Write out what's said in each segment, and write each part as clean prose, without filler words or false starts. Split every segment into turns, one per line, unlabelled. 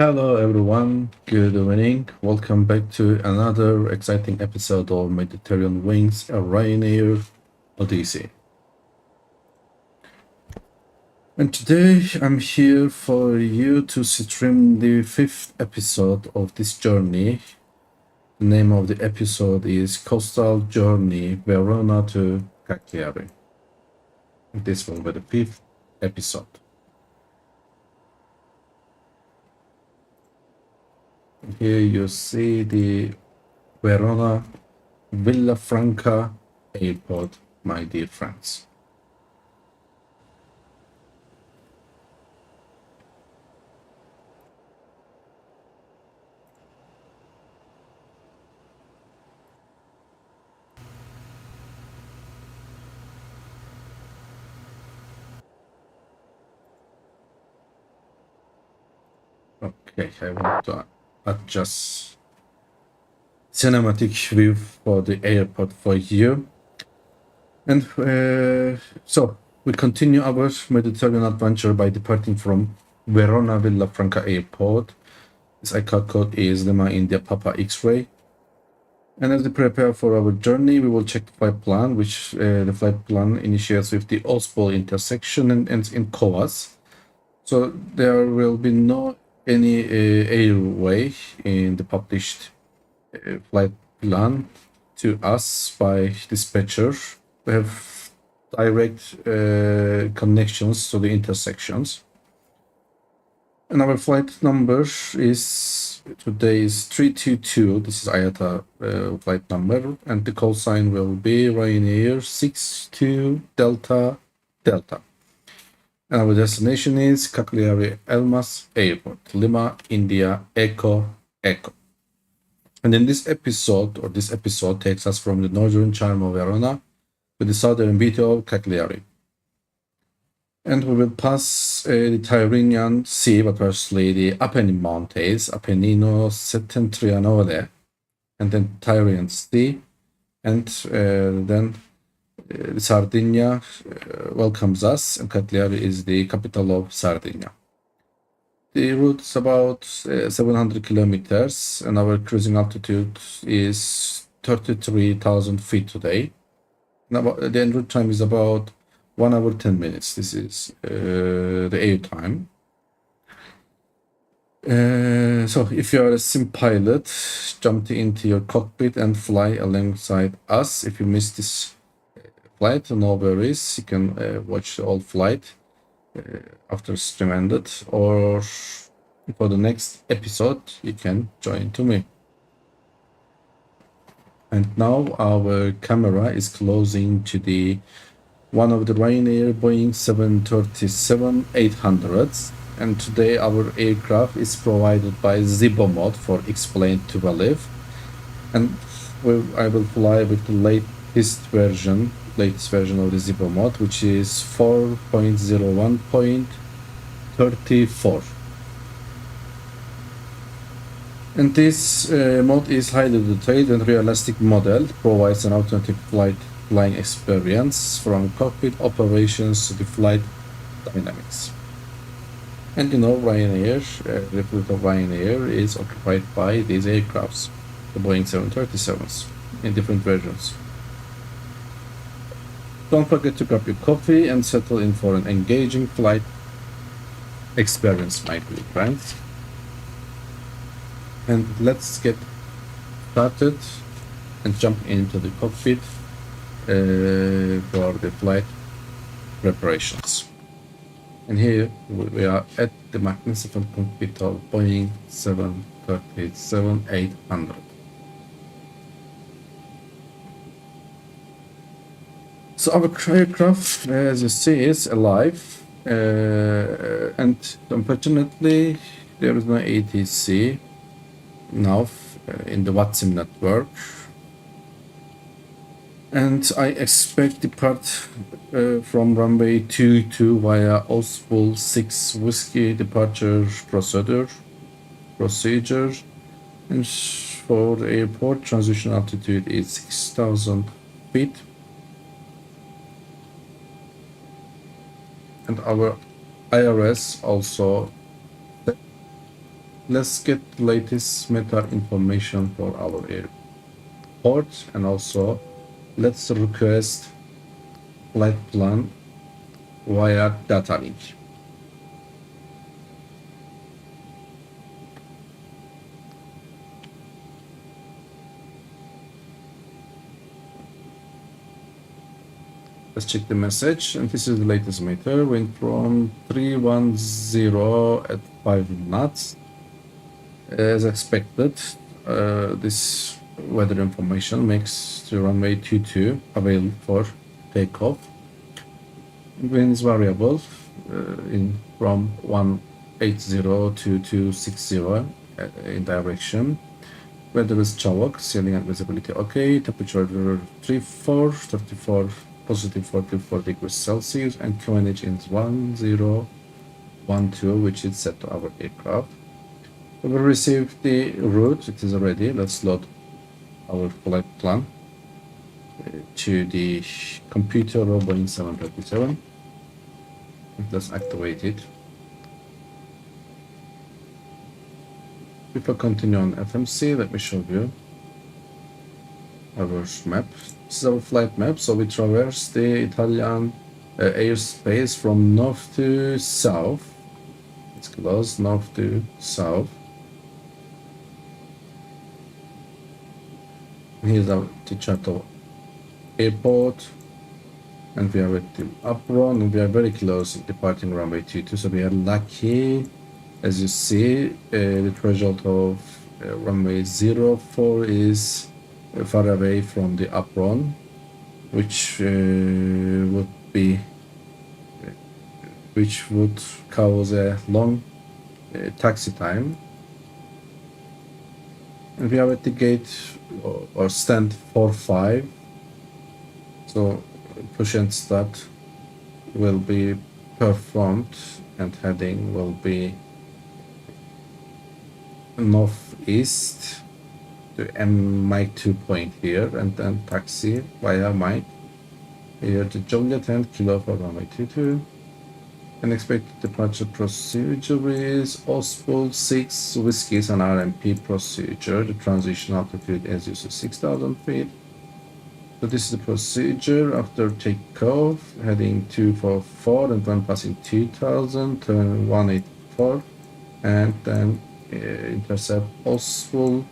Hello everyone, good evening. Welcome back to another exciting episode of Mediterranean Wings, a Ryanair Odyssey. And today I'm here for you to stream the 5th episode of this journey. The name of the episode is Coastal Journey, Verona to Cagliari. This will be the 5th episode. Here you see the Verona Villafranca airport, my dear friends. Okay, I want to adjust cinematic view for the airport for you. And so we continue our Mediterranean adventure by departing from Verona Villafranca airport. This ICAO code is Lima India Papa X-ray. And as we prepare for our journey, we will check the flight plan, which the flight plan initiates with the OSBUL intersection and ends in KOVAS. So there will be no any airway in the published flight plan to us by dispatcher. We have direct connections to the intersections. And our flight number is today is 322. This is IATA flight number, and the call sign will be Ryanair 62𝗙𝗲𝗙. And our destination is Cagliari Elmas Airport, Lima, India, Echo. And in this episode takes us from the northern charm of Verona to the southern beauty of Cagliari. And we will pass the Tyrrhenian Sea, but firstly the Apennine Mountains, Appennino Settentrionale, and then Tyrrhenian Sea, and then Sardinia welcomes us, and Cagliari is the capital of Sardinia. The route is about 700 kilometers, and our cruising altitude is 33,000 feet today. Now, the en route time is about 1 hour 10 minutes. This is the air time. So if you are a sim pilot, jump into your cockpit and fly alongside us. If you miss this flight, no worries, you can watch the old flight after stream ended, or for the next episode you can join to me. And now our camera is closing to the one of the Ryanair Boeing 737-800s, and today our aircraft is provided by Zibo mod for explained to 𝗏𝗏𝗏, and I will fly with the latest version of the Zibo mod, which is 4.01.34. And this mod is highly detailed and realistic model, provides an authentic flying experience from cockpit operations to the flight dynamics. And you know, Ryanair, the fleet of Ryanair is occupied by these aircrafts, the Boeing 737s, in different versions. Don't forget to grab your coffee and settle in for an engaging flight experience, my dear friends. And let's get started and jump into the cockpit for the flight preparations. And here we are at the magnificent cockpit of Boeing 737-800. So our aircraft, as you see, is alive, and unfortunately there is no ATC now in the WATSIM network, and I expect depart from runway 22 via OSBUL 6 whiskey departure procedure, and for the airport transition altitude is 6,000 feet. And our IRS also let's get the latest meta information for our airport, and also let's request flight plan via data link. Let's check the message, and this is the latest meter. Went from 310 at 5 knots. As expected, this weather information makes the runway 22 available for takeoff. Wind is variable from 180 to 260 in direction. Weather is 𝗔𝗶𝗿𝗃𝗹, sailing and visibility okay. Temperature 34, positive 44 degrees Celsius, and QNH is 1012, which is set to our aircraft. We will receive the route. It is ready. Let's load our flight plan to the computer of Boeing 737. Let's activate it. Before continue on FMC, let me show you our map. This is our flight map. So we traverse the Italian airspace from north to south. It's close, north to south. Here's our Ticciato airport, and we are at the apron, and we are very close departing runway 22. So we are lucky. As you see, the threshold of runway 04 is far away from the apron, which would cause a long taxi time. And we are at the gate or stand 45. So push and start will be performed, and heading will be northeast to Mike 2 point here, and then taxi via Mike here to Juliet and Kilo for runway 22. And expected departure procedure is OSBUL 6 whiskies and RNP procedure. The transition altitude as you see 6,000 feet. So this is the procedure after takeoff, heading 244, and then passing 2,000, turn 184, and then intercept OSBUL,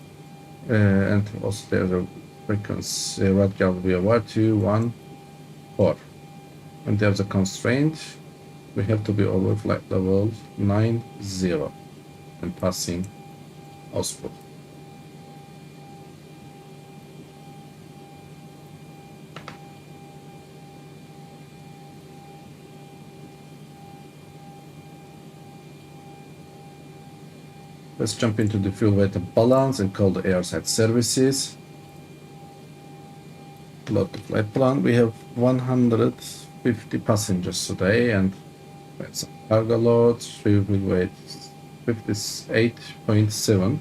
and also there's a frequency 𝗙𝗵𝗿𝗃𝗹214. And there's a constraint. We have to be over flight level 90 and passing OSBUL. Let's jump into the fuel weight balance and call the airside services. Load the flight plan. We have 150 passengers today, and some cargo load. Fuel weight 58.7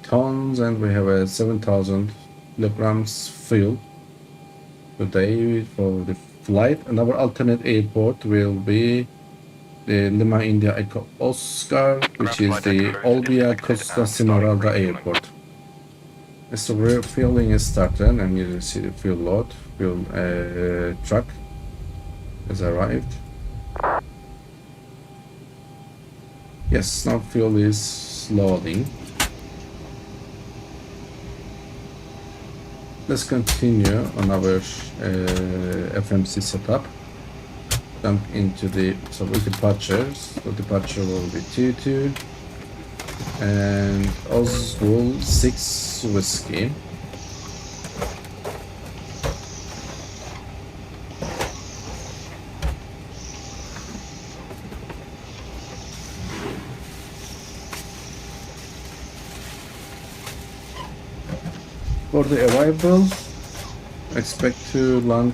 tons, and we have a 7,000 kilograms fuel today for the flight. And our alternate airport will be the Lima India Echo Oscar, which is the Olbia Costa Smeralda airport. So refueling is started, and you see the fuel load. Fuel truck has arrived. Yes, now fuel is loading. Let's continue on our FMC setup. Jump into the with departures. So departure will be 22 and OSBUL 6 whiskey. For the arrival, expect to land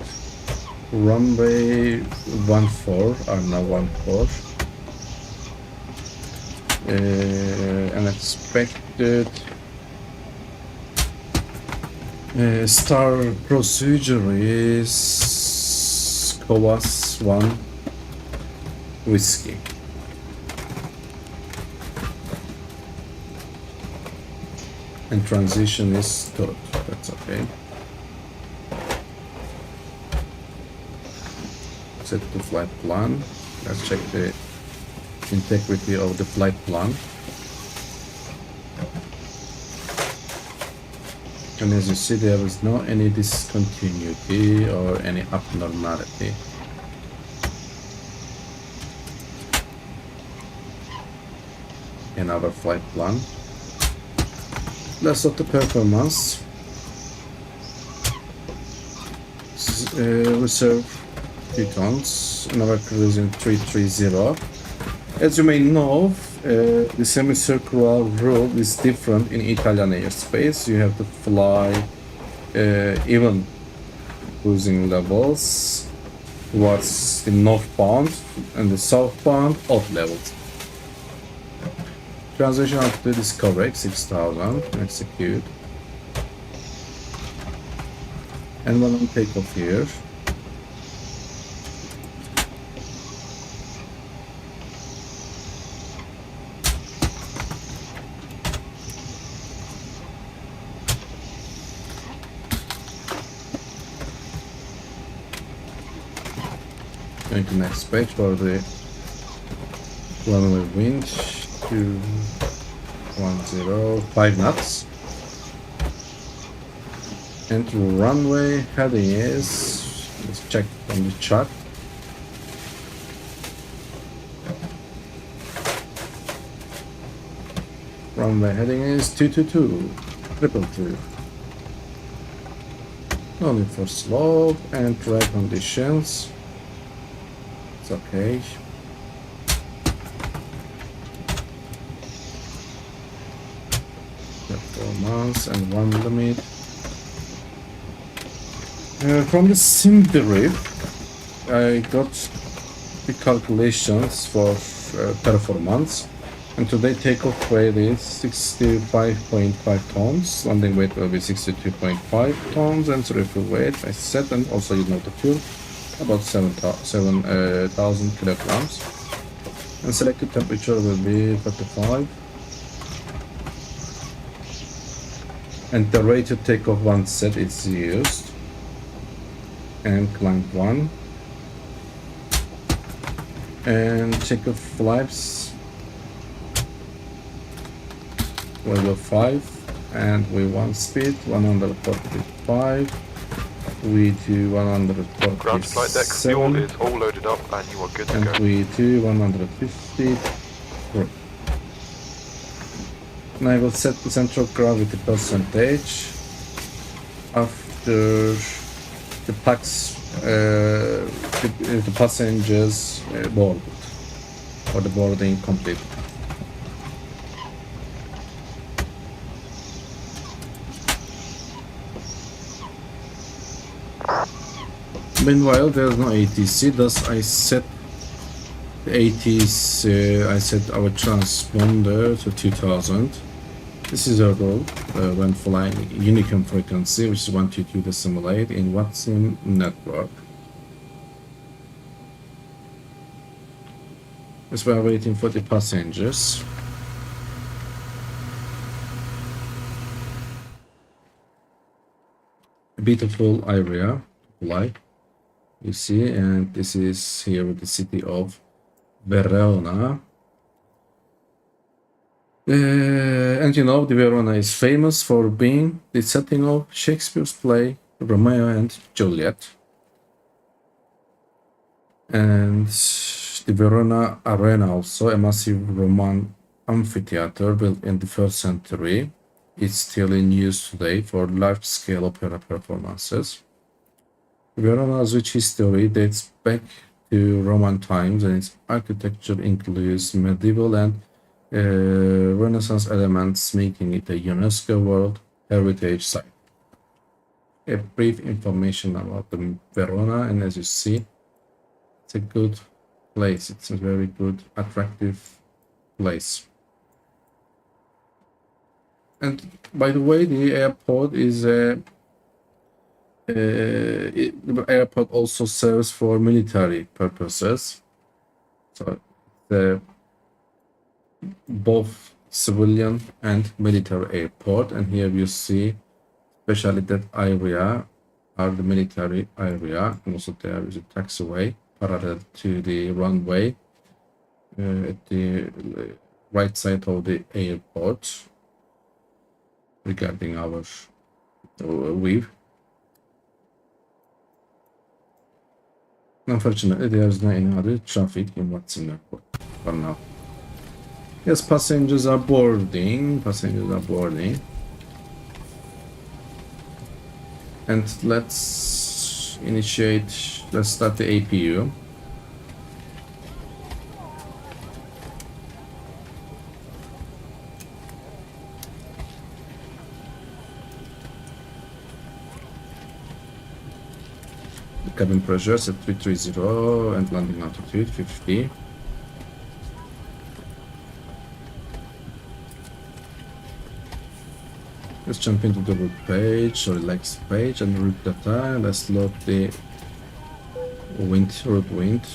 runway 14, or now 14, and expected start procedure is KOVAS 1 whiskey. and transition is third. That's okay. Set the flight plan. Let's check the integrity of the flight plan. And as you see, there is no any discontinuity or any abnormality. In our flight plan. Let's look at the performance. Reserve 2 tons, and our cruise in 330. As you may know, the semicircular rule is different in Italian airspace. You have to fly even cruising levels towards the northbound and the southbound odd levels. Transition up to Discovery 6000, execute. And when on takeoff here. Going to next page for the runway wind. 210, 5 knots. And runway heading is, let's check on the chart. Runway heading is 222, 222. Only for slope and dry conditions. It's okay. Performance and 1 limit. From the sim brief, I got the calculations for performance, and today takeoff weight is 65.5 tons, landing weight will be 62.5 tons, and refuel weight I set, and also you know the fuel, about 7,000 kilograms, and selected temperature will be 35. And the rated takeoff one set is used, and climb 1, and takeoff flaps level 5, and V1 speed 145, V2 147,
ground flight deck fuel is all loaded up and you are good to
and
go.
V2 150. And I will set the center of gravity percentage after the the passengers boarded, or the boarding complete. Meanwhile, there is no ATC, thus I set the ATC, I set our transponder to 2000. This is our goal when flying uniform frequency, which is 122.8 in WATSIM network. As we are waiting for the passengers. A beautiful area to fly, you see, and this is here with the city of Verona. And you know, the Verona is famous for being the setting of Shakespeare's play Romeo and Juliet. And the Verona Arena, also a massive Roman amphitheater built in the 1st century, is still in use today for large-scale opera performances. Verona's rich history dates back to Roman times, and its architecture includes medieval and Renaissance elements, making it a UNESCO World Heritage Site. A brief information about the Verona, and as you see, it's a good place. It's a very good, attractive place. And by the way, the airport is the airport also serves for military purposes. So both civilian and military airport, and here you see especially that area are the military area, and also there is a taxiway parallel to the runway at the right side of the airport regarding our view. Unfortunately, there is no any other traffic in Watson Airport for now. Yes, passengers are boarding. And let's start the APU. The cabin pressure is at 330 and landing altitude 50. Let's jump into the route page or relax page and route data. Let's load the route wind.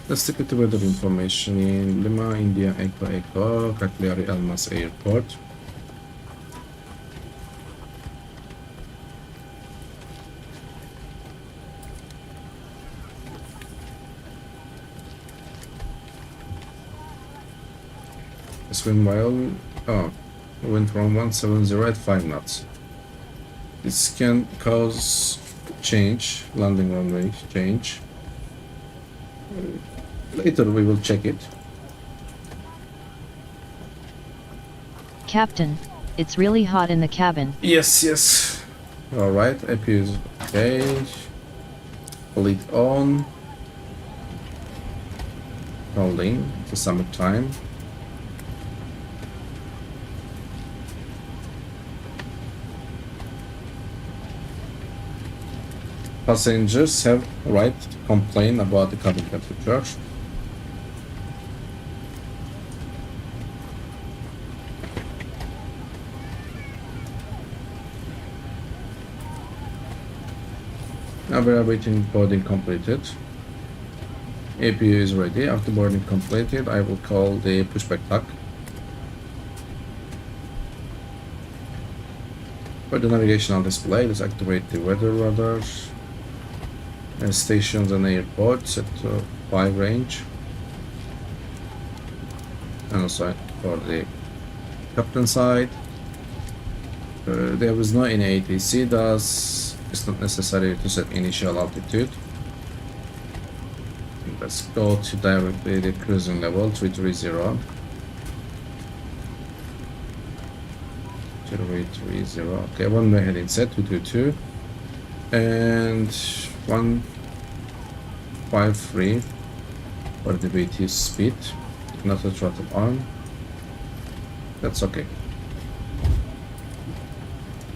Let's take it to weather information in Lima, India, Echo, Cagliari, Elmas Airport. Swim while wind from 170 at 5 knots. This can cause change, landing runway change. Later we will check it.
Captain, it's really hot in the cabin.
Yes. Alright, AP is okay. Lead on. Holding to summertime. Passengers have right to complain about the cabin temperature. Now we are waiting boarding completed. APU is ready. After boarding completed, I will call the pushback tuck. For the navigational display, let's activate the weather radar. Stations and airports at 5 range, and also for the captain side there was no any ATC, thus it's not necessary to set initial altitude. Let's go to directly the cruising level 330. 330. Okay, one way heading set 222 and 153 for the VT speed, not a throttle arm. That's okay.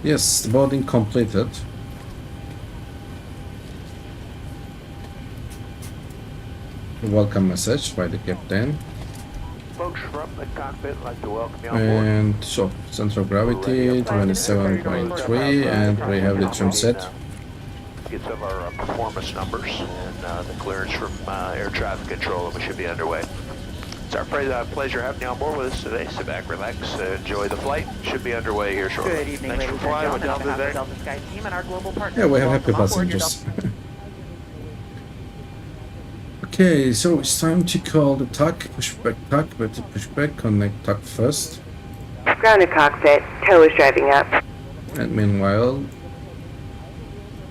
Yes, the boarding completed. A welcome message by the captain.
Folks from the cockpit would like to welcome you on board.
And so, center of gravity 27.3, and we have the trim set.
Get some of our performance numbers and the clearance from air traffic control, and we should be underway. It's our pleasure having you on board with us today. Sit back, relax, enjoy the flight. Should be underway here shortly.
Good evening,
Thanks
ladies
for flying
and
with
gentlemen. On behalf
Delta
of the Delta Sky team and our global partners,
Yeah, we have happy
welcome on board your
passengers. Okay, so it's time to call the tuck, pushback tuck, but the pushback, connect tuck first.
Grounded cockpit, tow is driving up.
And meanwhile,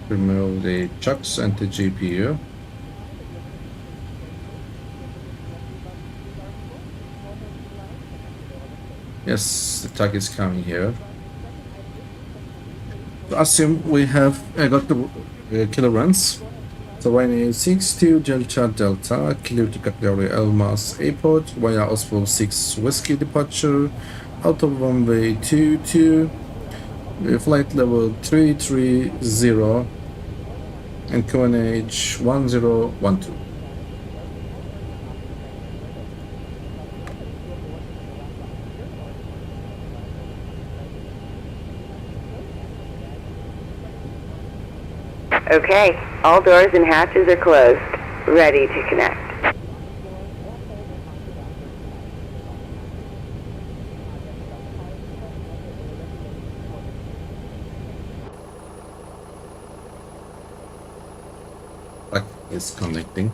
remove the chucks and the GPU. Yes, the tuck is coming here. So assume we have got the clearance. So Ryanair 62 𝗔𝗶𝗿𝗃, clear to Cagliari Elmas Airport via OSBUL 6 Whiskey departure, out of runway 22, flight level 330, and QNH 1012.
Okay, all doors and hatches are closed. Ready to connect.
Like it's connecting.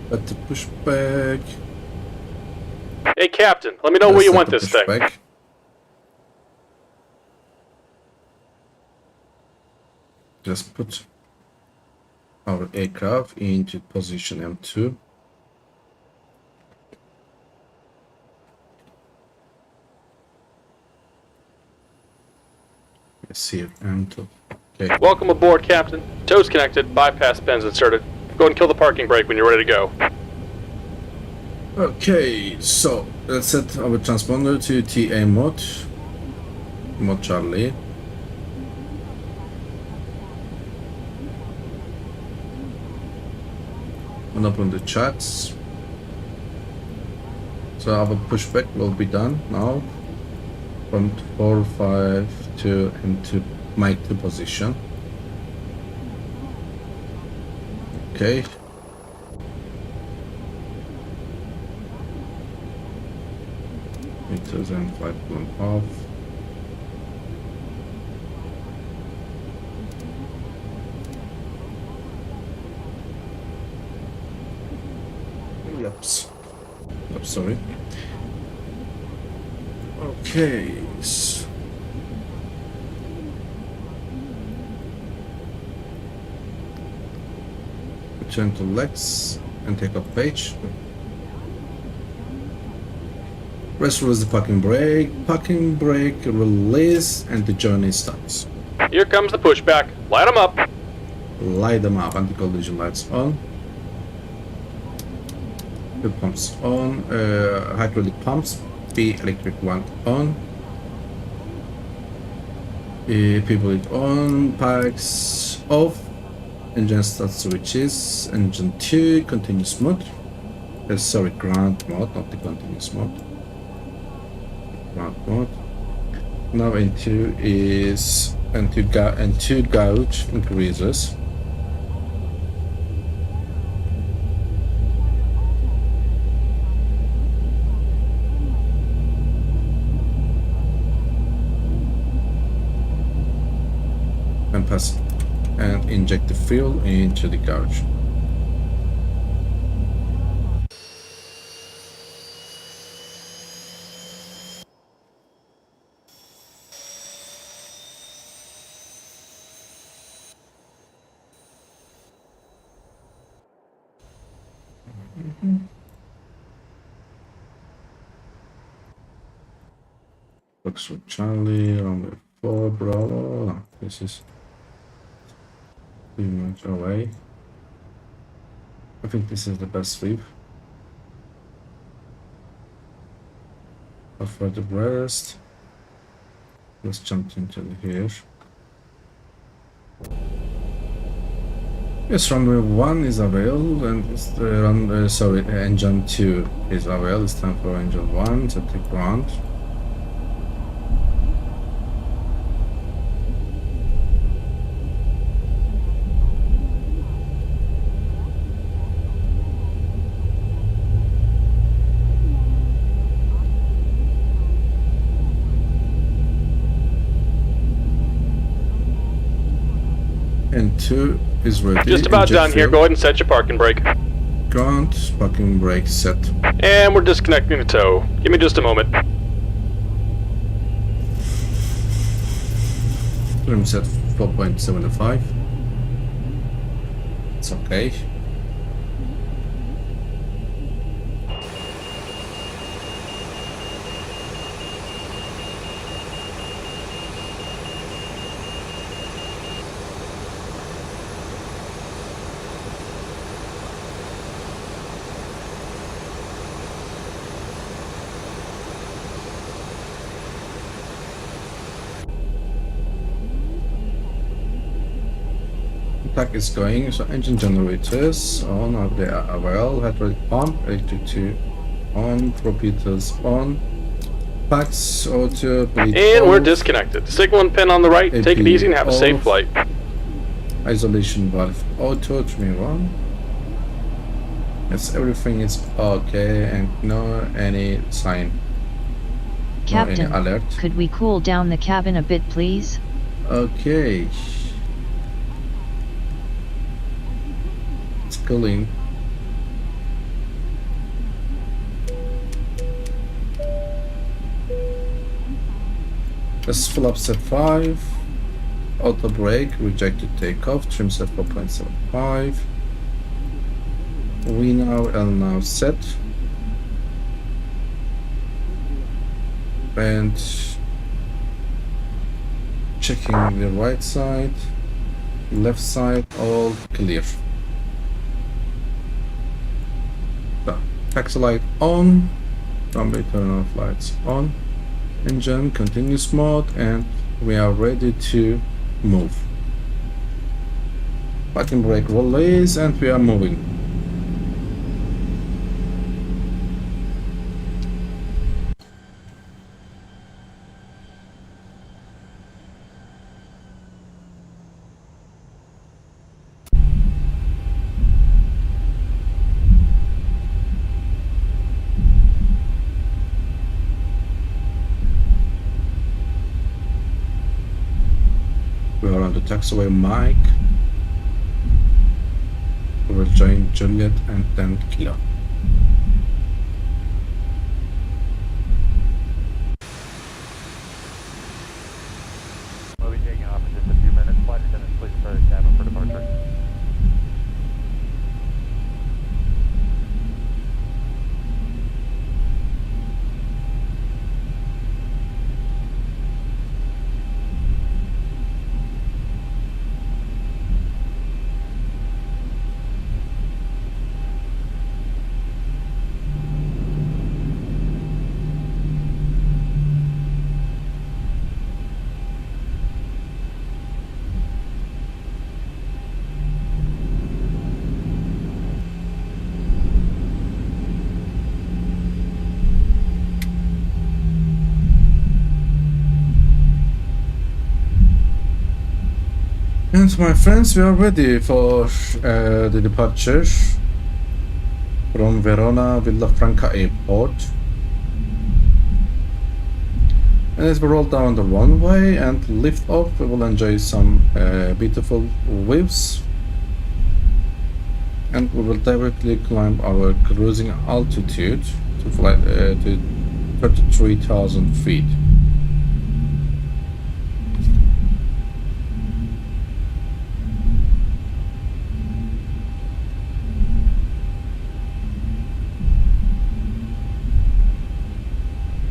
But the pushback.
Hey, Captain, let me know where you want this thing.
Pushback. Just put our aircraft into position M2. Let's see if M2. Okay.
Welcome aboard, Captain. Toes connected, bypass pins inserted. Go ahead and kill the parking brake when you're ready to go.
Okay, so let's set our transponder to TA mode Charlie. And open the chats. So our pushback will be done now from 4, 5 to into mic to position. Okay. Meters and 5.5. Yep, sorry. Okay. Turn to legs and take off page. Rest release the parking brake release, and the journey starts.
Here comes the pushback. Light them up.
Light them up. Anti-collision lights on. Fuel pumps on. Hydraulic pumps. B electric one on. People it on. Packs off. Engine start switches. Engine 2 continuous mode. Sorry, ground mode, not the continuous mode. Ground mode. Now N2 is N2 gauge increases. And pass and inject the fuel into the gauge. Looks for Charlie, Romeo 4, Bravo. No, this is pretty much away. I think this is the best sweep. For the rest, let's jump into here. Yes, runway 1 is available, and engine 2 is available. It's time for engine 1 to take ground. And 2 is ready.
Just about done here. Go ahead and set your parking brake.
Ground, parking brake set.
And we're disconnecting the tow. Give me just a moment.
Trim set 4.75. It's okay. Attack is going, so engine generators on, they are well, hydraulic pump, electric on, propellers on, packs, auto, bleed
And we're
off,
disconnected. Signal and pin on the right. Take it easy and have a safe
off.
flight.
Isolation valve auto, trim on. Yes, everything is okay and no any sign.
Captain,
No any alert.
could we cool down the cabin a bit, please?
Okay. It's cooling. Let's fill up set 5. Auto brake, rejected takeoff, trim set 4.75. We now L now set. And checking the right side, left side, all clear. So, taxi light on, runway turn off lights on, engine continuous mode, and we are ready to move. Parking brake release, and we are moving. We are on the taxiway Mike. We will join Juliet and then Kilo.
We'll be taking off in just a few minutes. Flight attendants, please prepare the cabin for departure.
And my friends, we are ready for the departure from Verona Villafranca Airport. And as we roll down the runway and lift off, we will enjoy some beautiful views. And we will directly climb our cruising altitude to fly to 33,000 feet.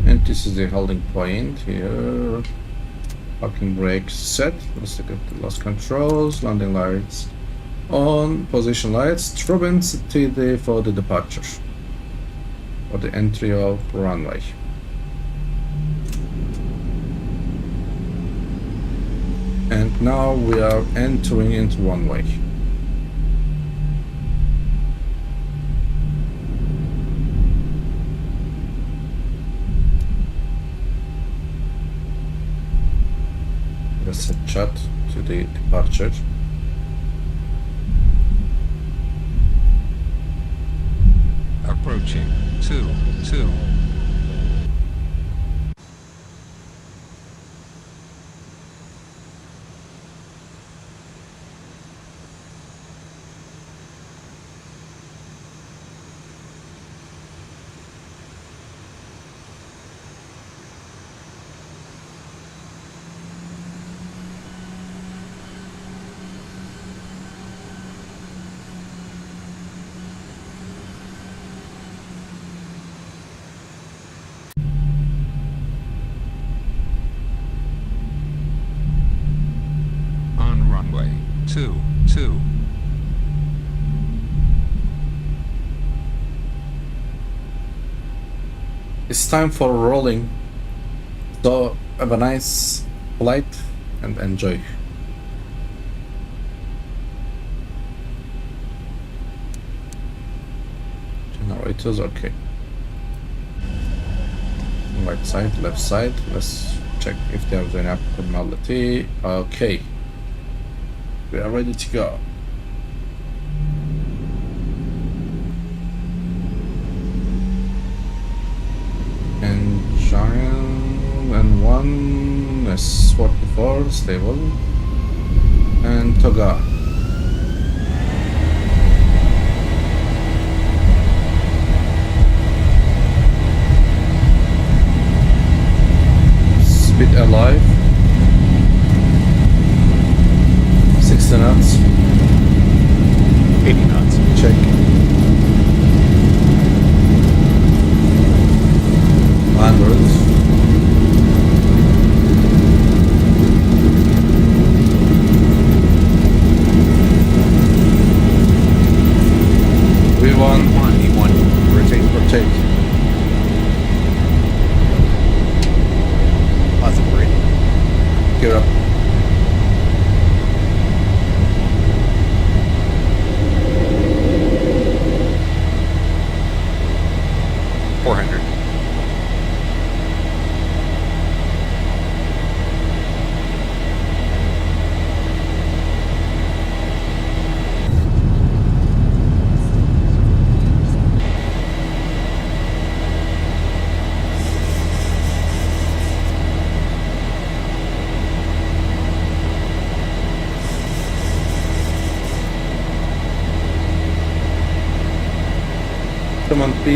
And this is the holding point here. Parking brake set. Let's look at the lost controls. Landing lights on. Position lights. Strobe steady for the departure. For the entry of runway. And now we are entering into runway. Let's set chat to the departure.
Approaching 2-2. 2.
It's time for rolling. So have a nice flight and enjoy. Generators, okay. Right side, left side. Let's check if there's any abnormality. Okay. We are ready to go. Engine and 1 S44 stable and 𝗏𝗏𝗃𝗏. Speed alive. 60 knots.
80 knots.
Check. 100. V1.
E1.
Rotate.
Positive brake.
Gear up. Command P.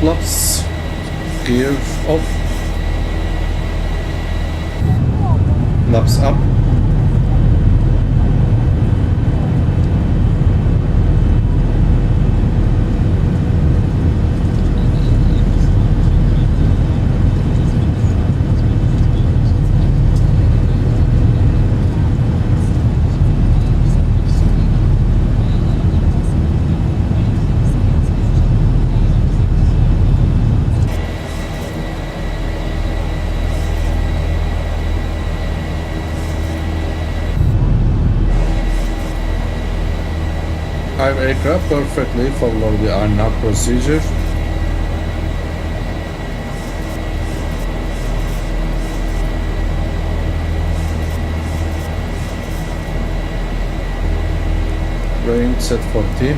Flaps. Gear off. Flaps up. Our aircraft perfectly follow the RNP procedure. Range set 40.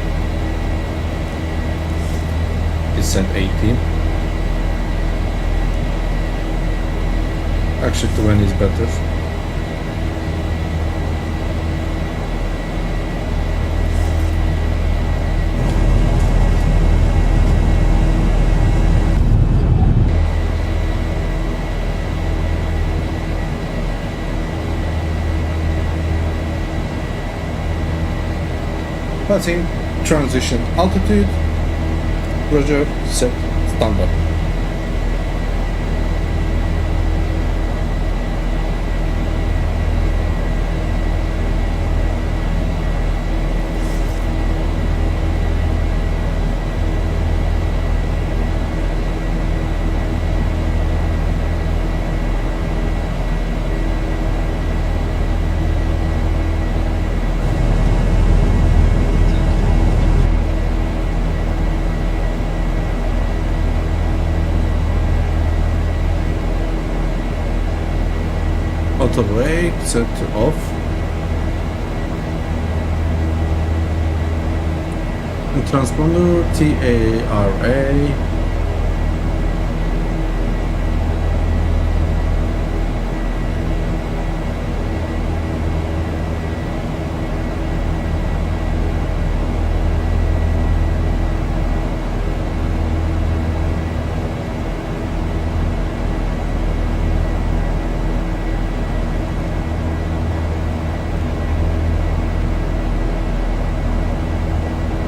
It's set 18. Actually 20 is better. Passing transition altitude. Roger, set standard. Auto brake set off. And transponder 𝗙𝗏𝗃𝗏𝗃𝗏.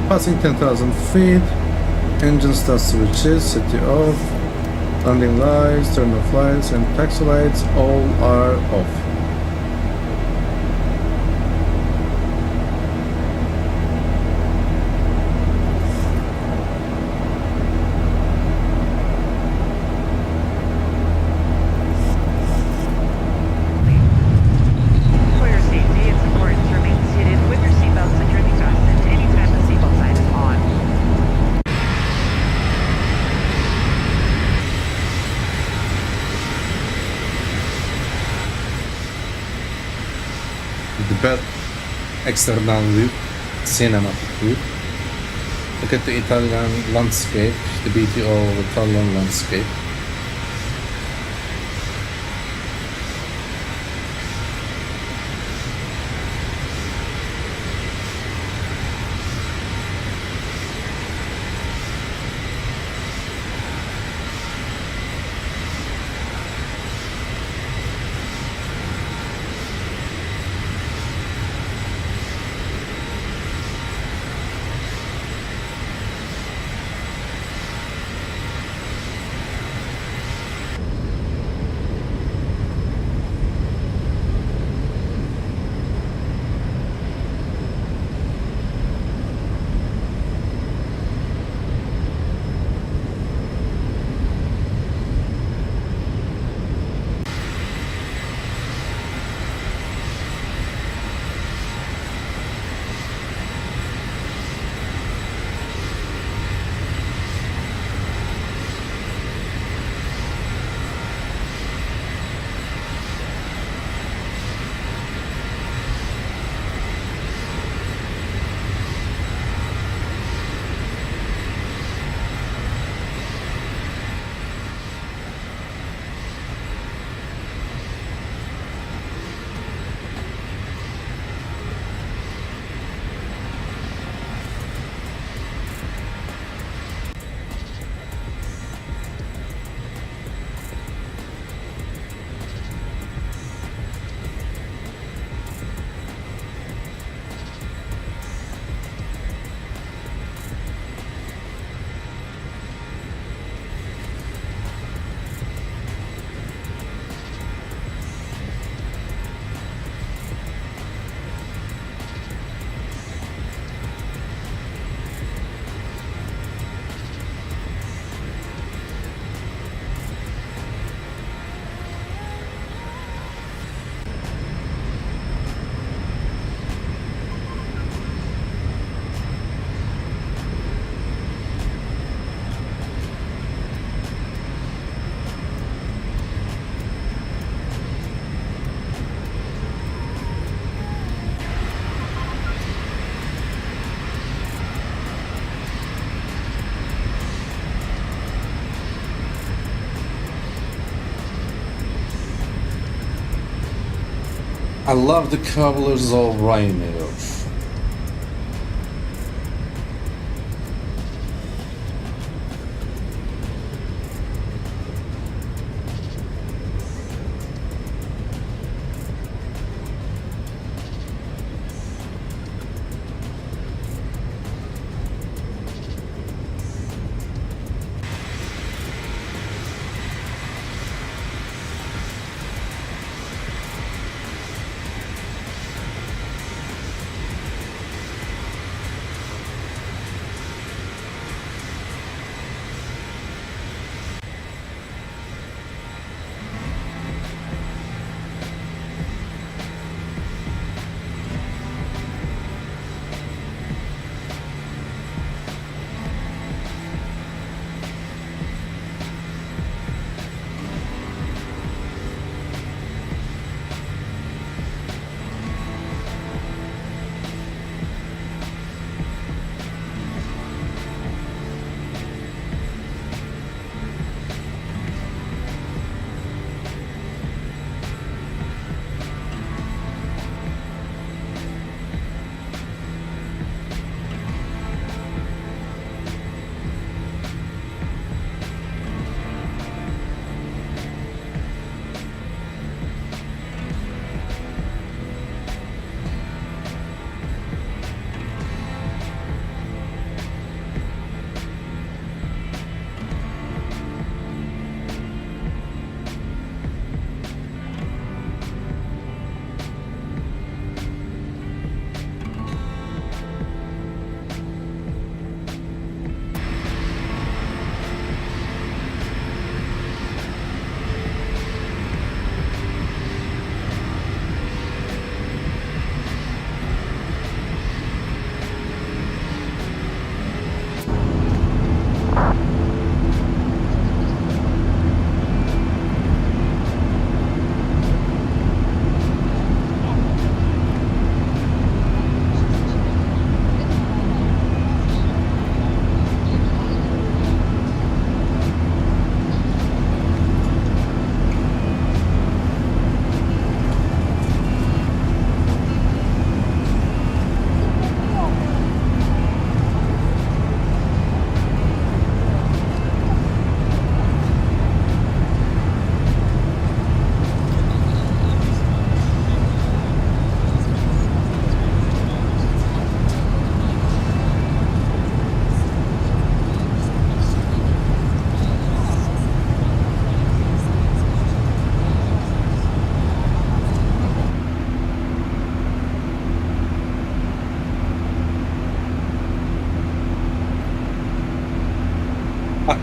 Passing 10,000 feet. Engine start switches, city off. Landing lights, turn off lights, and taxi lights all are off.
For your safety, it's important to remain seated with your seatbelt securely fastened anytime the seatbelt sign is on.
The best external view, cinematic view. Look at the Italian landscape, the beauty of Italian landscape. I love the colors of Ryanair.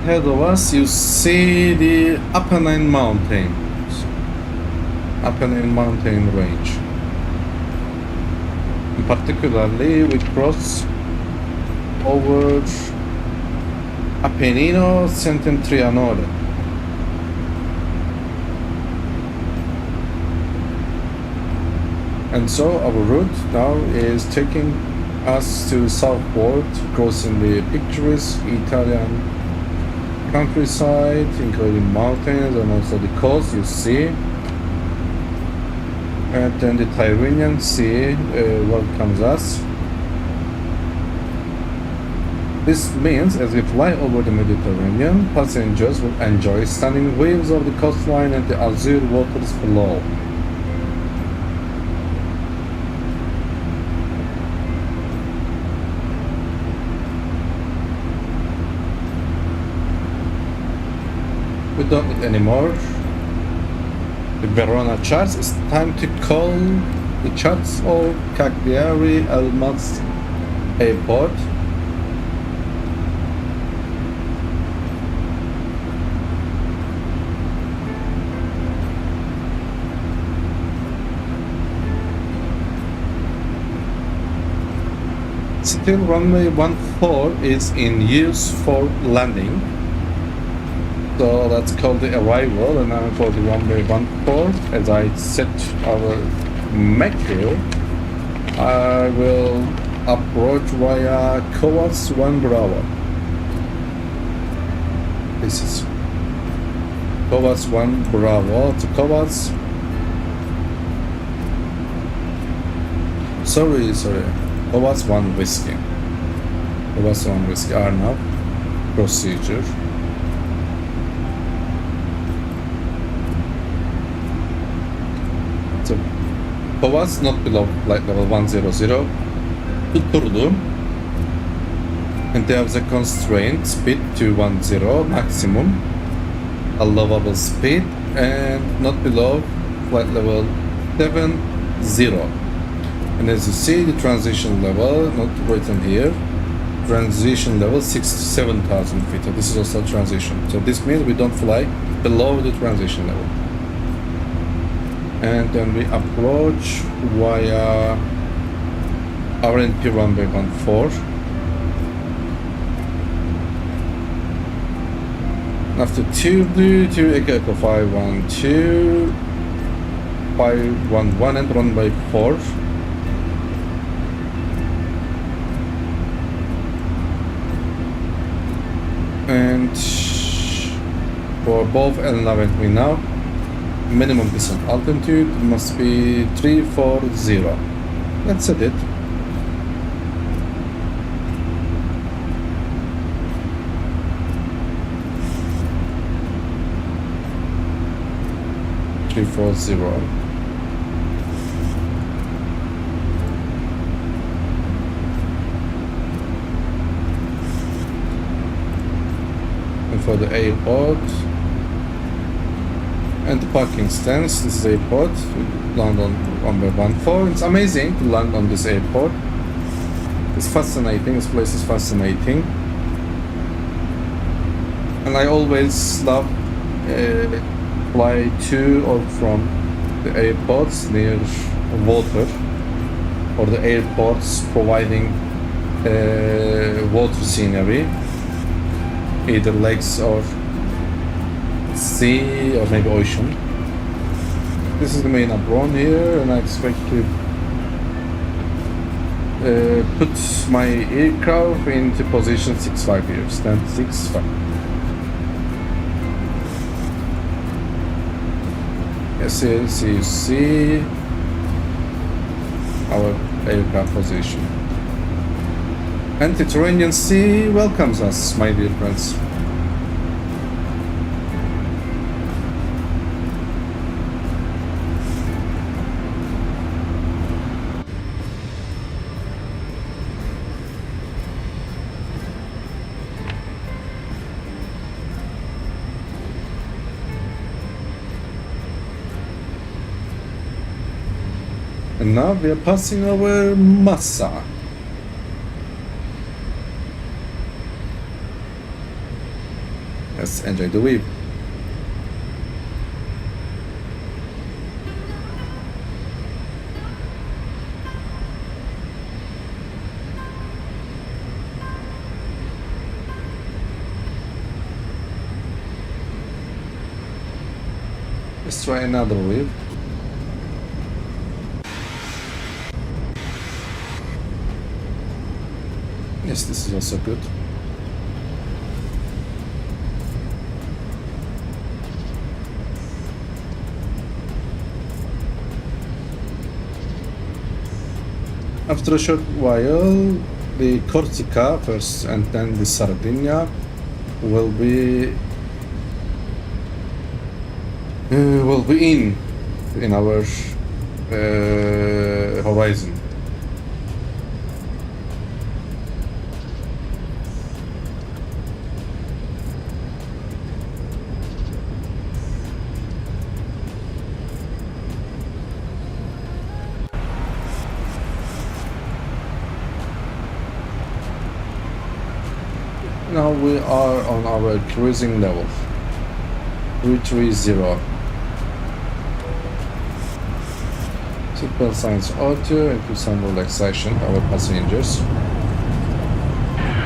ahead of us, you see the Apennine Mountains, Apennine mountain range. And particularly, we cross over Appennino Settentrionale. And so our route now is taking us to southward, crossing the picturesque Italian countryside, including mountains and also the coast you see. And then the Tyrrhenian Sea welcomes us. This means as we fly over the Mediterranean, passengers will enjoy stunning views of the coastline and the azure waters below. We don't need any more. The Verona charts. It's time to call the charts of Cagliari Elmas Airport. Still runway 14 is in use for landing. So let's call the arrival, and now for the runway 14, as I set our macro, I will approach via KOVAS 1 Bravo. This is KOVAS 1 Bravo to KOVAS. Sorry. KOVAS 1 Whiskey. KOVAS 1 Whiskey are now procedure. So KOVAS not below flight level 100 tutturdu, and they have the constraint speed 210 maximum allowable speed, and not below flight level 70. And as you see, the transition level not written here, transition level 67,000 feet. So this is also transition. So this means we don't fly below the transition level. And then we approach via RNP runway 14. After 2 blue to Echo 512, 511 and runway 4. And for both Elna and me now, minimum descent altitude must be 340. Let's set it. And for the airport and the parking stands, this is airport. We land on runway 14. It's amazing to land on this airport. It's fascinating. This place is fascinating, and I always love fly to or from the airports near water, or the airports providing water scenery, either lakes or sea or maybe ocean. This is the main apron here, and I expect to put my aircraft into position 65 here. Stand 65. Yes, you see our aircraft position. And the Tyrrhenian Sea welcomes us, my dear friends. And now we are passing over Massa. Let's enjoy the view. Let's try another wave. Yes, this is also good. After a short while, the Corsica first and then the Sardinia will be in our horizon. Now we are on our cruising level 330. Seatbelt signs auto and put some relaxation for our passengers.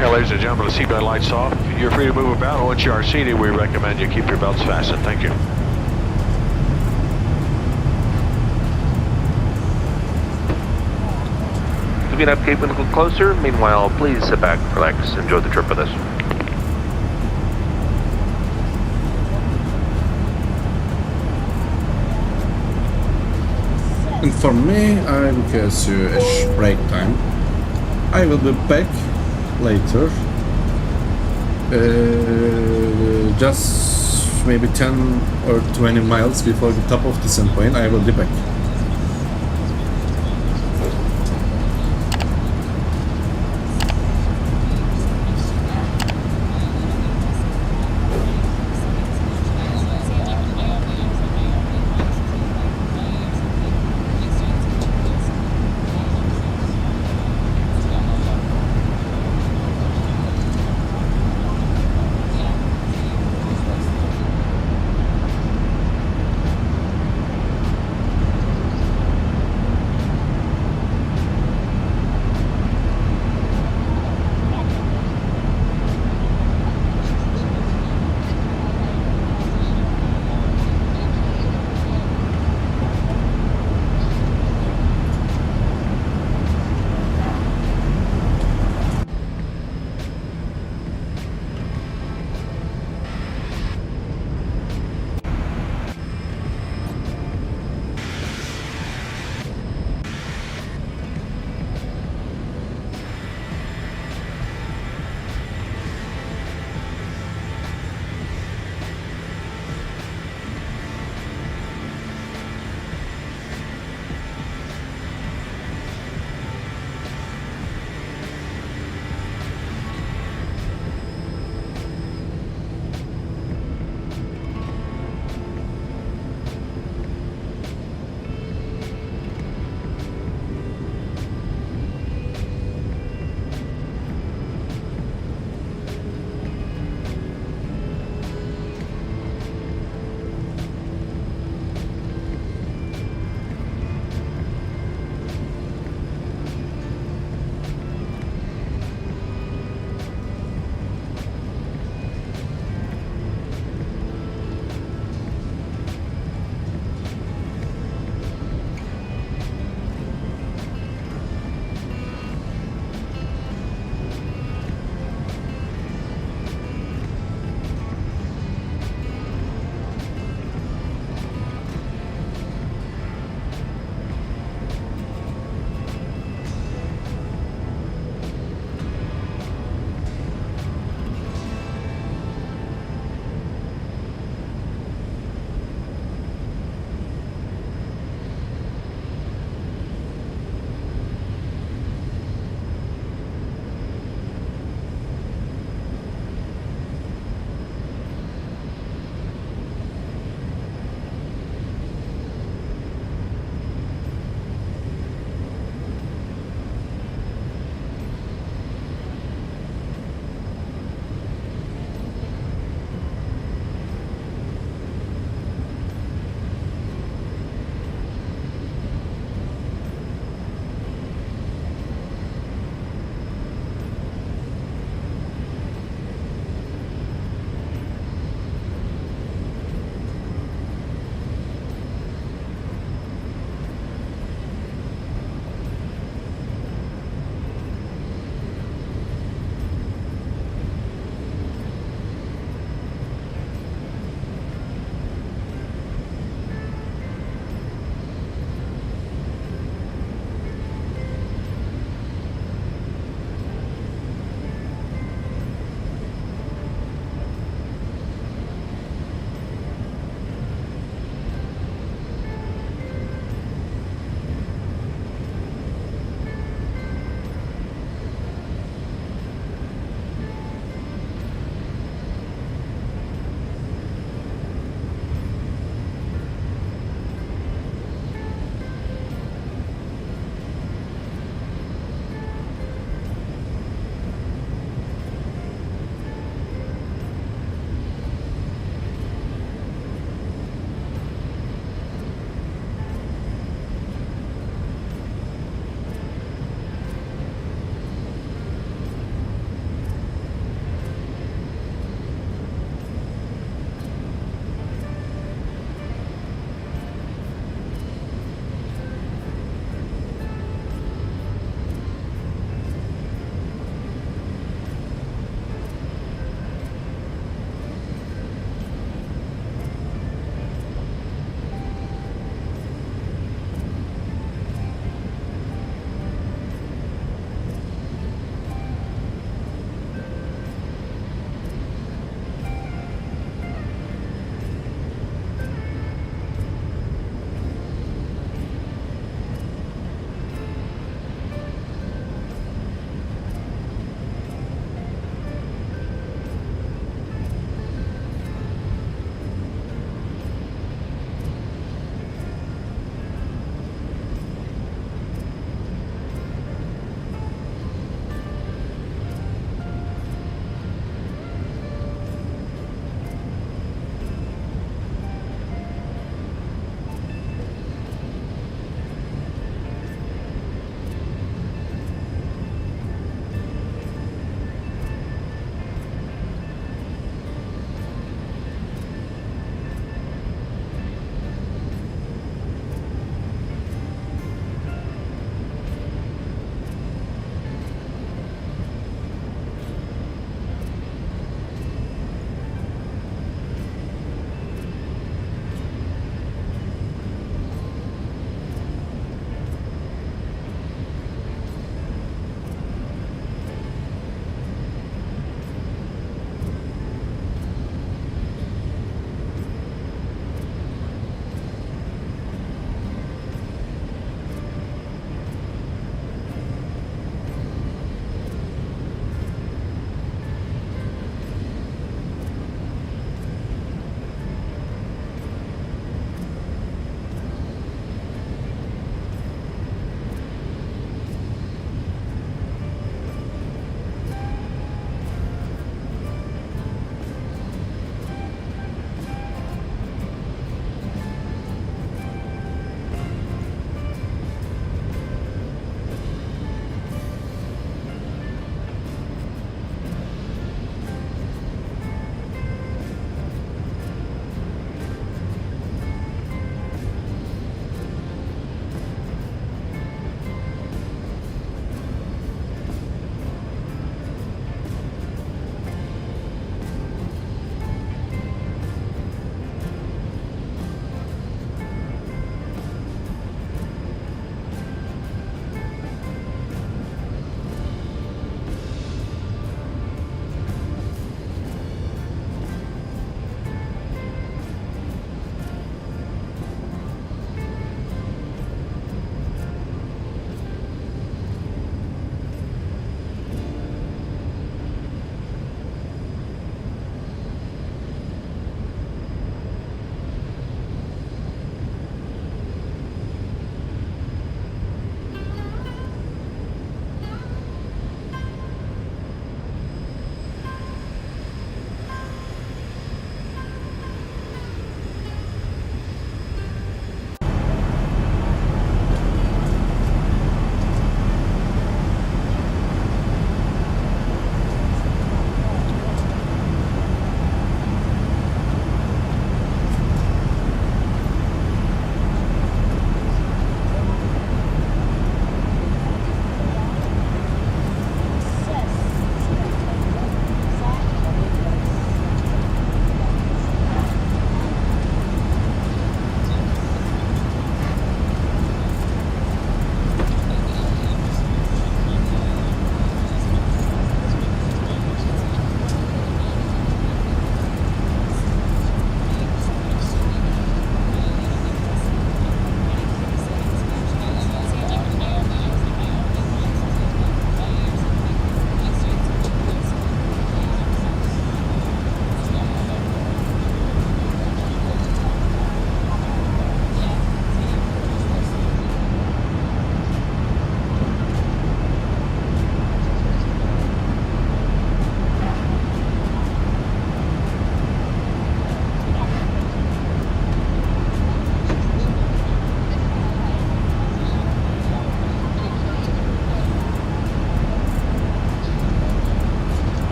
Yeah, ladies and gentlemen, the seatbelt lights off. You're free to move about. Once you are seated, we recommend you keep your belts fastened. Thank you.
Looking up, keeping a little closer. Meanwhile, please sit back, relax, enjoy the trip with us.
And for me, because it's break time, I will be back later. Just maybe 10 or 20 miles before the top of descent point, I will be back.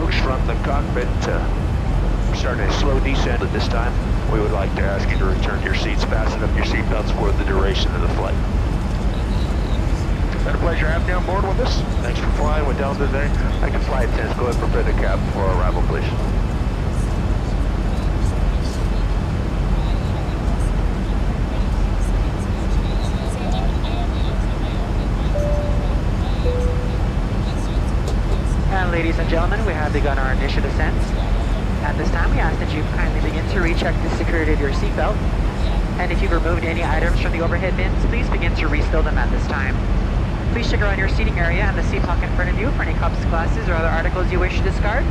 approach from the cockpit. Starting a slow descent at this time. We would like to ask you to return to your seats, fasten up your seatbelts for the duration of the flight. It's been a pleasure having you on board with us. Thanks for flying with Delta today. I can fly attendants go ahead and prepare the cab for arrival, please.
And ladies and gentlemen, we have begun our initial descent. At this time, we ask that you kindly begin to recheck the security of your seatbelt. And if you've removed any items from the overhead bins, please begin to restow them at this time. Please check around your seating area and the seat pocket in front of you for any cups, glasses, or other articles you wish to discard.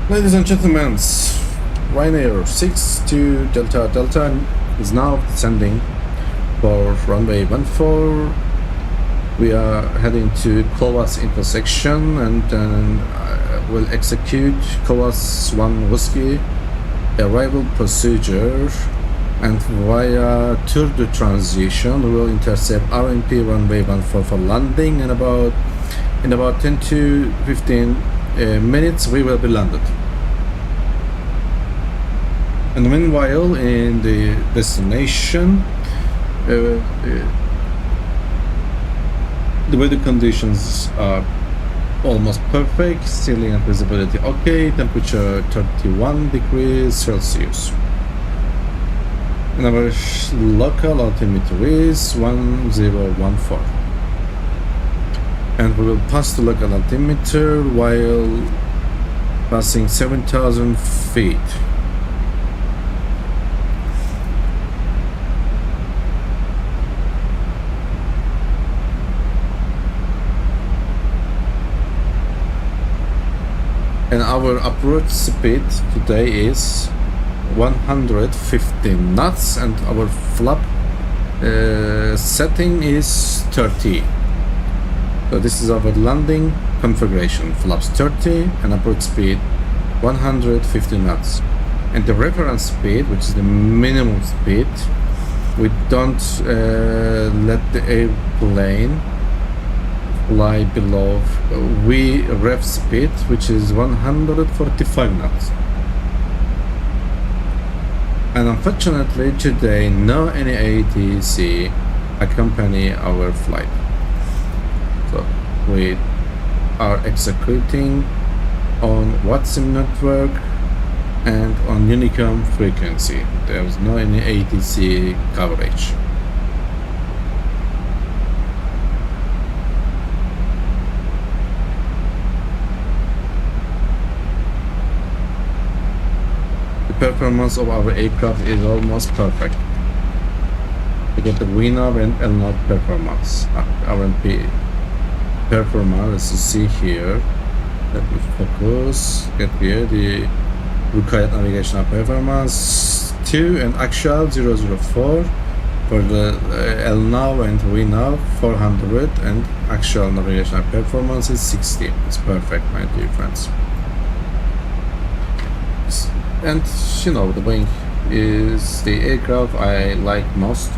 Ladies and gentlemen, Ryanair 62 Delta Delta is now descending for runway 14. We are heading to KOVAS intersection and then will execute KOVAS 1 whiskey arrival procedure, and via tour de transition we will intercept RNP runway 14 for landing, and in about 10 to 15 minutes we will be landed. And meanwhile, in the destination, the weather conditions are almost perfect, ceiling and visibility okay, temperature 31 degrees Celsius. And our local altimeter is 1014. And we will pass the local altimeter while passing 7,000 feet. And our approach speed today is 150 knots, and our flap setting is 30. So this is our landing configuration: flaps 30 and approach speed 150 knots. And the reference speed, which is the minimum speed, we don't let the airplane fly below ref speed, which is 145 knots. And unfortunately today no any ATC accompany our flight, so we are executing on WhatsApp network and on Unicom frequency. There is no any ATC coverage. Performance of our aircraft is almost perfect. We get the WINAV and LNAV performance, RNP performance, as you see here. Let me focus. Get here the required navigational performance 2 and actual 004 for the LNAV and WINAV 400, and actual navigational performance is 60. It's perfect, my dear friends. And you know, the Boeing is the aircraft I like most.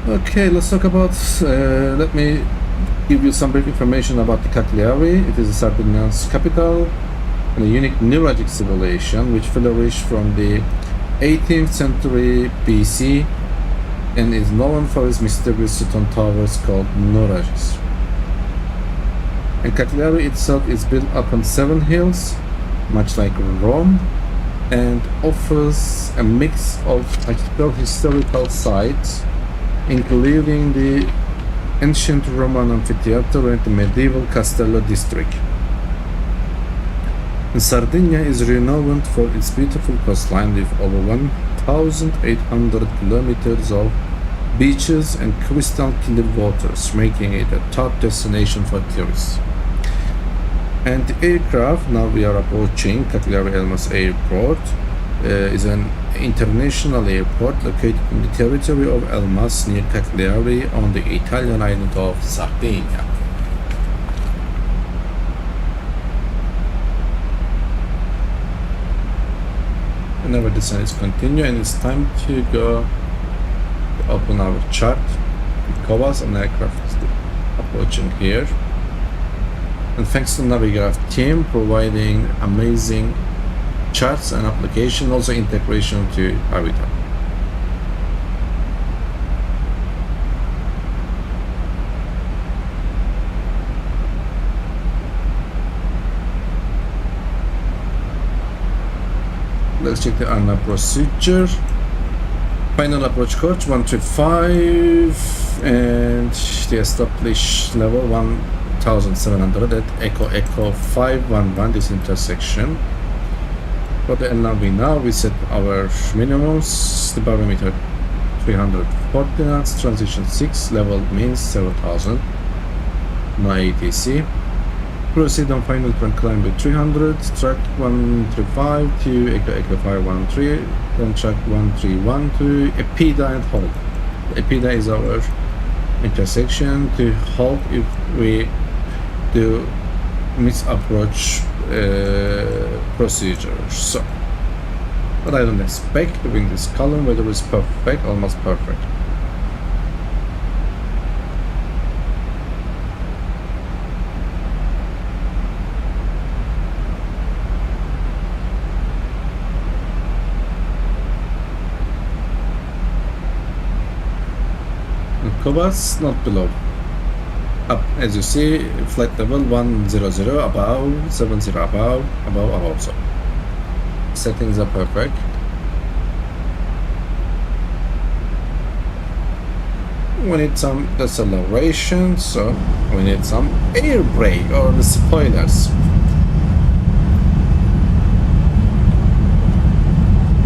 Okay, let's talk about, let me give you some brief information about the Cagliari. It is Sardinia's capital and a unique neurologic civilization which flourished from the 18th century BC and is known for its mysterious stone towers called 𝗏𝗏𝗏𝗏. And Cagliari itself is built upon 7 hills, much like Rome, and offers a mix of historical sites, including the ancient Roman amphitheater and the medieval Castello district. And Sardinia is renowned for its beautiful coastline with over 1,800 kilometers of beaches and crystal clear waters, making it a top destination for tourists. And the aircraft, now we are approaching Cagliari Elmas Airport, is an international airport located in the territory of Elmas near Cagliari on the Italian island of Sardinia. And our descent is continuing, and it's time to go to open our chart. KOVAS and aircraft is approaching here. And thanks to Navigraph team providing amazing charts and application, also integration to IATA. Let's check the ANA procedure. Final approach course 135 and the established level 1700 at Echo 511, this intersection. For the LNAV now we set our minimums, the barometer 340 knots, transition 6, level means 7000, no ATC. Proceed on final turn climb with 300, track 135 to Echo 513, then track 131 to EPIDA and hold. The EPIDA is our intersection to hold if we do misapproach procedure. So, but I don't expect to win this column, whether it's perfect, almost perfect. KOVAS, not below. Up, as you see, flight level 100, above, 70, above, so. Settings are perfect. We need some deceleration, so we need some air brake or the spoilers.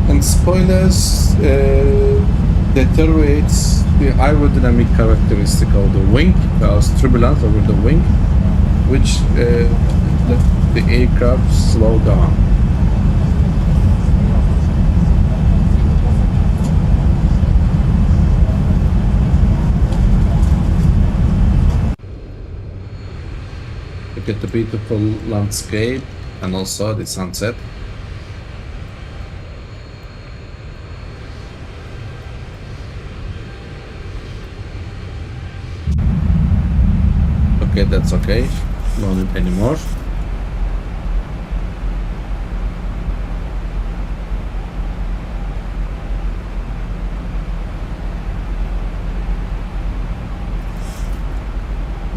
And spoilers deteriorates the aerodynamic characteristic of the wing, cause turbulence over the wing, which let the aircraft slow down. Look at the beautiful landscape and also the sunset. Okay, that's okay. No need anymore.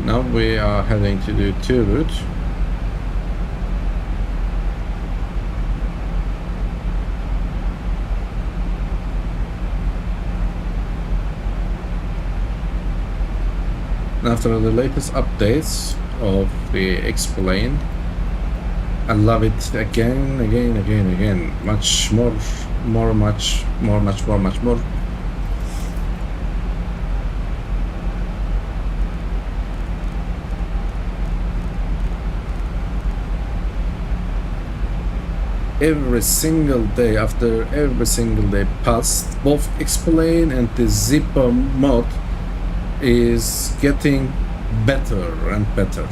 Now we are having to do two routes. After the latest updates of the Explain, I love it again. Much more. Every single day, after every single day passed, both Explain and the Zibo mod is getting better and better.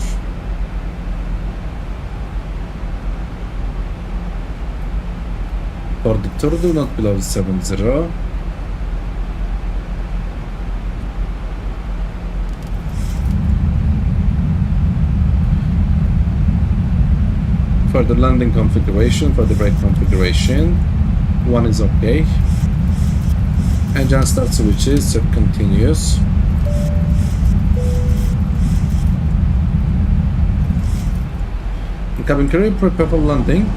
For the turtle, not below 70. For the landing configuration, for the brake configuration, one is okay. Engine start switches set continuous. Cabin crew, prepare for landing.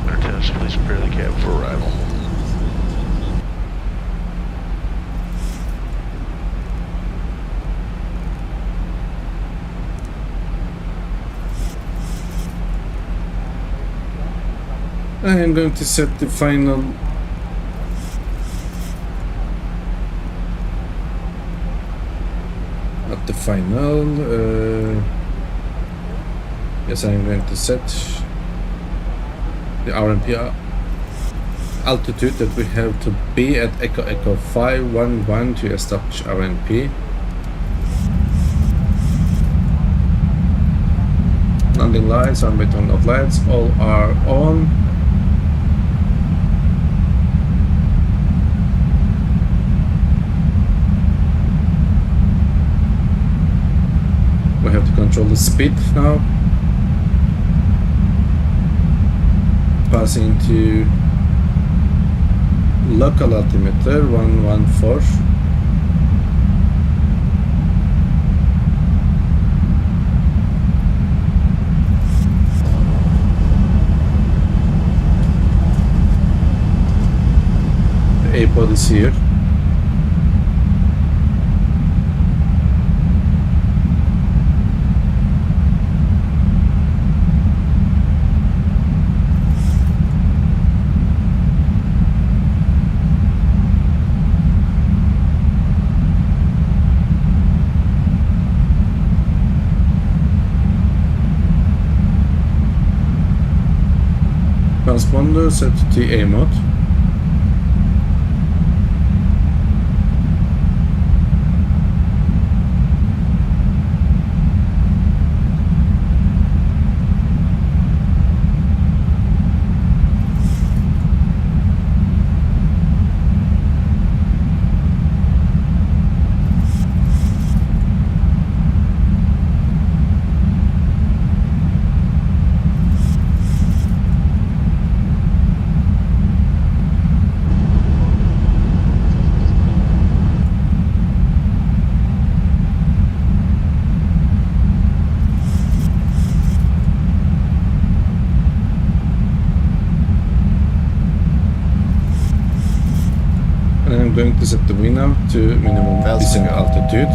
Lieutenant, please prepare the cab for arrival.
I am going to set the final not the final yes, I am going to set the RNP altitude that we have to be at Echo 511 to establish RNP. Landing lights and return of lights all are on. We have to control the speed now. Passing to local altimeter 114. The A-pod is here. Transponder set to TA mode. going to set the wing now to minimum descent altitude.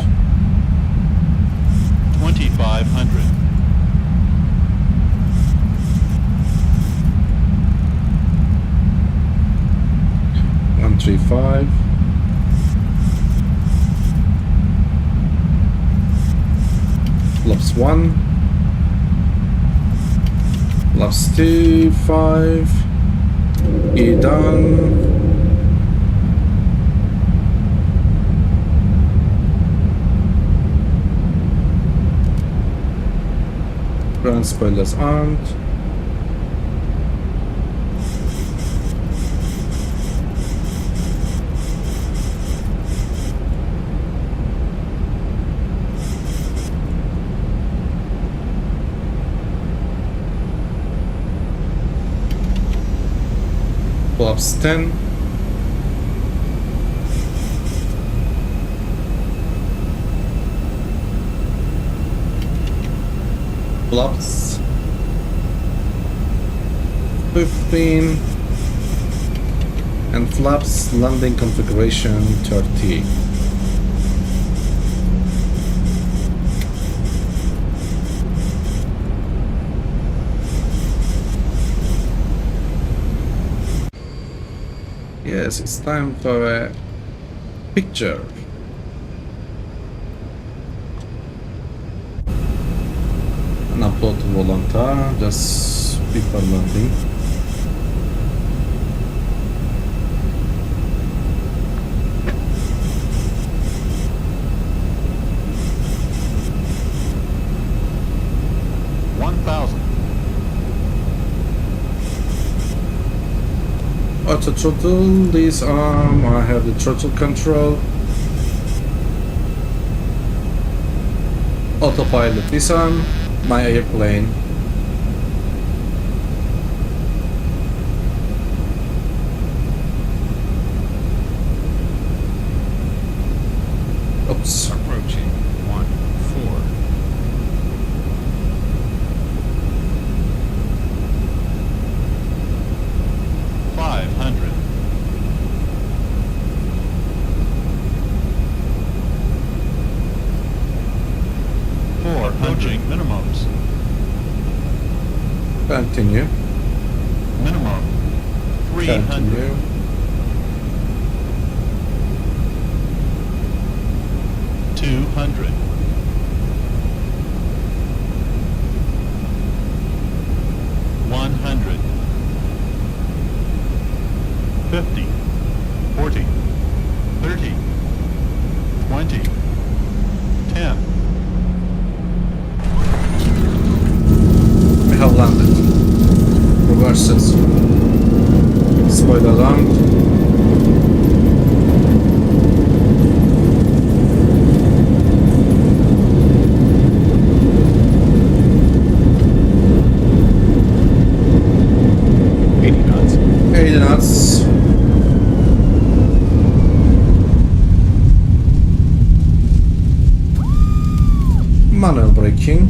2,500.
135. Flaps 1. Flaps 2, 5. E down. Ground spoilers armed. Flaps 10. Flaps 15. And flaps landing configuration 30. Yes, it's time for a picture. And upload to Volanta just before landing. Auto throttle, this arm, I have the throttle control. Autopilot this arm, my airplane. Oops.
Approaching 14. 500. 400 minimums.
Continue.
Minimum 300.
Continue.
200. 100. 50. 40. 30. 20. 10.
We have landed. Reverses. Spoiler alarmed. Manual braking.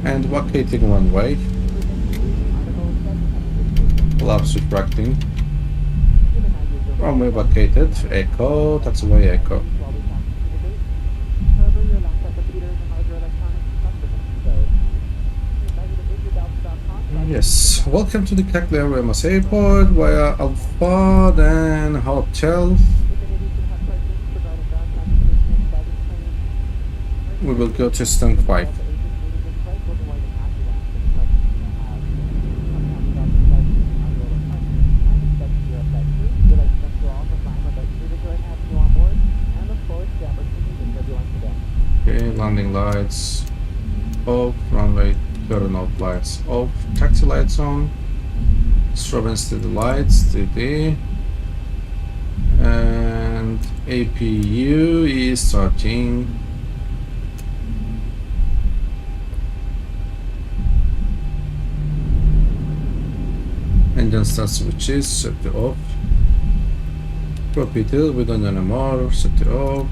And vacating one way. Flaps retracting. Runway vacated. Echo. Taxiway echo. Yes, welcome to the Cagliari Airport via Alpha, then Hotel. We will go to stand 5. Okay, landing lights off, runway turn off lights off, taxi lights on, strobe and steady lights, steady, and APU is starting. Engine start switches set to off. Repeated, we don't anymore, set it off.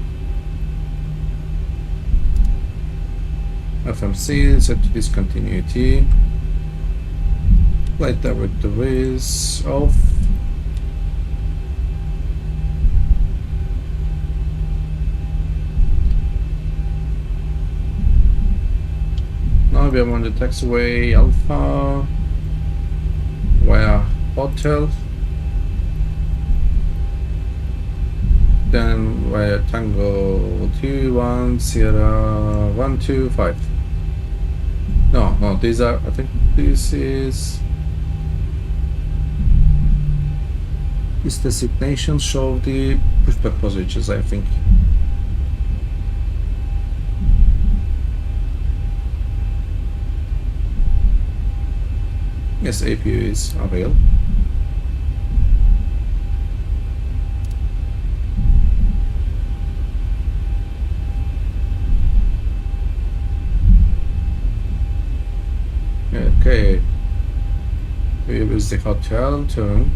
FMC, set to discontinuity. Flight directories off. Now we are on the taxiway Alpha via hotel. Then via Tango 21 Sierra 125. No, these are, I think this is, these designations show the pushback positions, I think. Yes, APU is available. Okay, here is the hotel turn.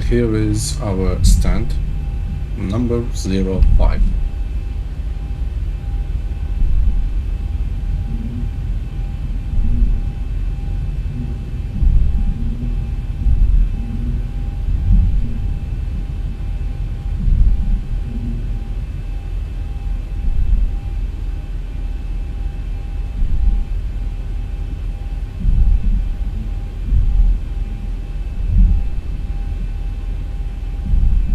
Here is our stand, number 05.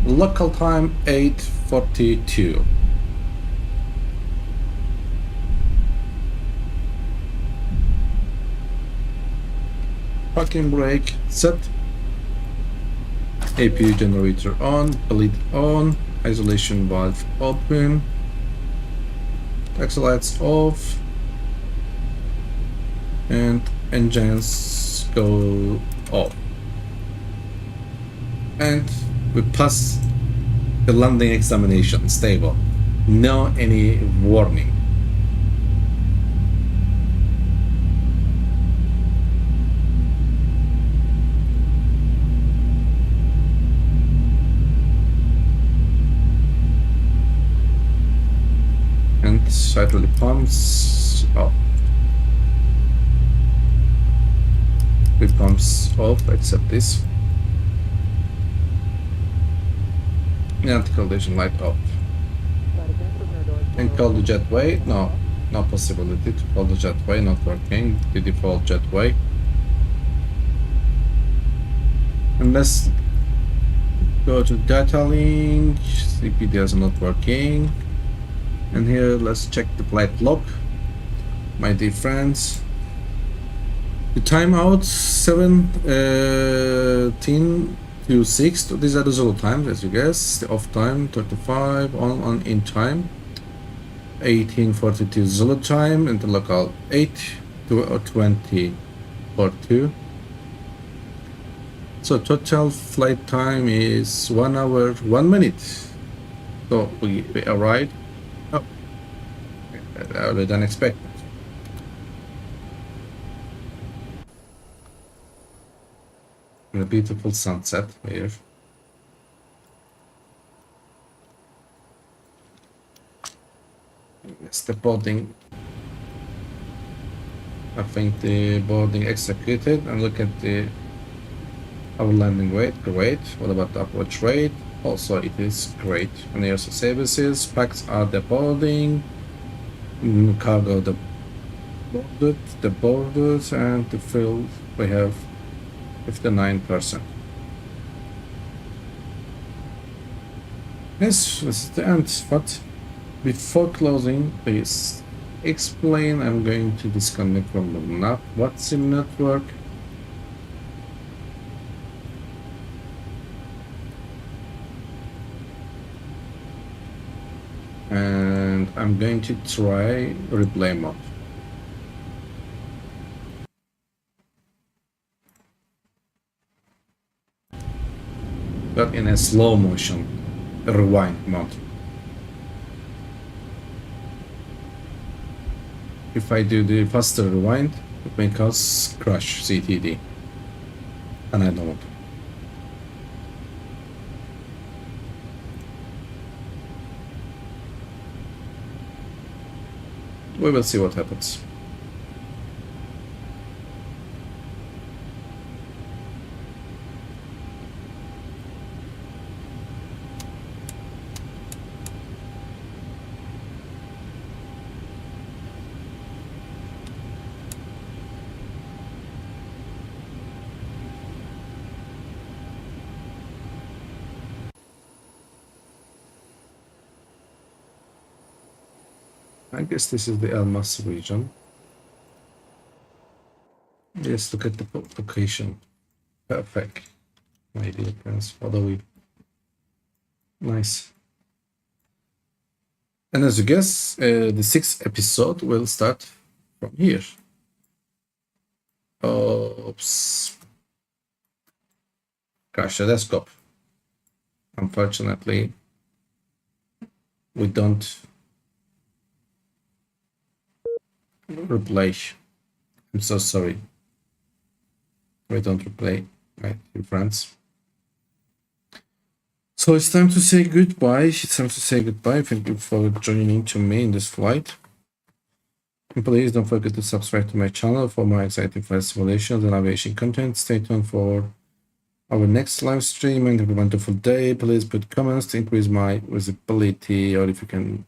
Local time 8:42. Parking brake set. APU generator on, bleed on, isolation valve open, taxi lights off, and engines go off. And we pass the landing examination, stable. No any warning. And slightly pumps off. With pumps off, except this. And collision light off. And call the jetway. No possibility to call the jetway, not working. The default jetway. And let's go to data link. CPD is not working. And here let's check the flight log. My dear friends. The timeout 17 to 6. These are the Zulu times, as you guess. The off time 35, on in time 18:42 Zulu time, and the local 8 to 20:42. So total flight time is 1 hour 1 minute. So we arrived earlier than expected. And a beautiful sunset here. It's the boarding. I think the boarding executed, and look at our landing weight. Great. What about the approach rate? Also it is great. And here's the services. Packs are departing. Cargo boarded, and the fuel we have 59%. Yes, this is the end. But before closing, please explain. I'm going to disconnect from the 𝗏𝗏𝗏 network. And I'm going to try replay mode. But in a slow motion rewind mode. If I do the faster rewind, it may cause crash CTD, and I don't want to. We will see what happens. I guess this is the Elmas region. Let's look at the location. Perfect. My dear friends, follow it. Nice. And as you guess, the 6th episode will start from here. Oops. 𝗥𝗏𝗃𝗃𝗹. Unfortunately, we don't replay. I'm so sorry. We don't replay, right, dear friends. So it's time to say goodbye. It's time to say goodbye. Thank you for joining to me in this flight. And please don't forget to subscribe to my channel for more exciting flight simulations and aviation content. Stay tuned for our next live stream and have a wonderful day. Please put comments to increase my visibility, or if you can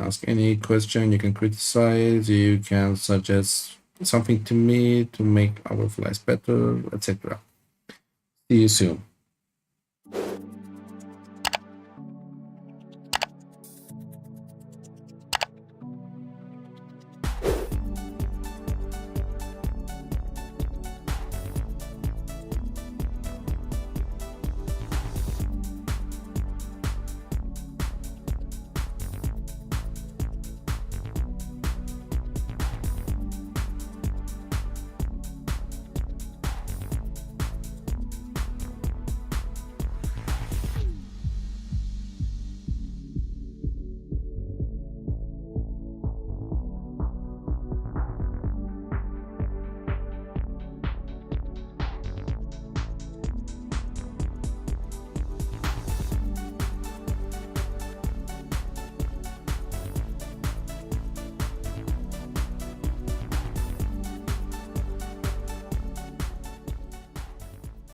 ask any question, you can criticize, you can suggest something to me to make our flights better, etc. See you soon.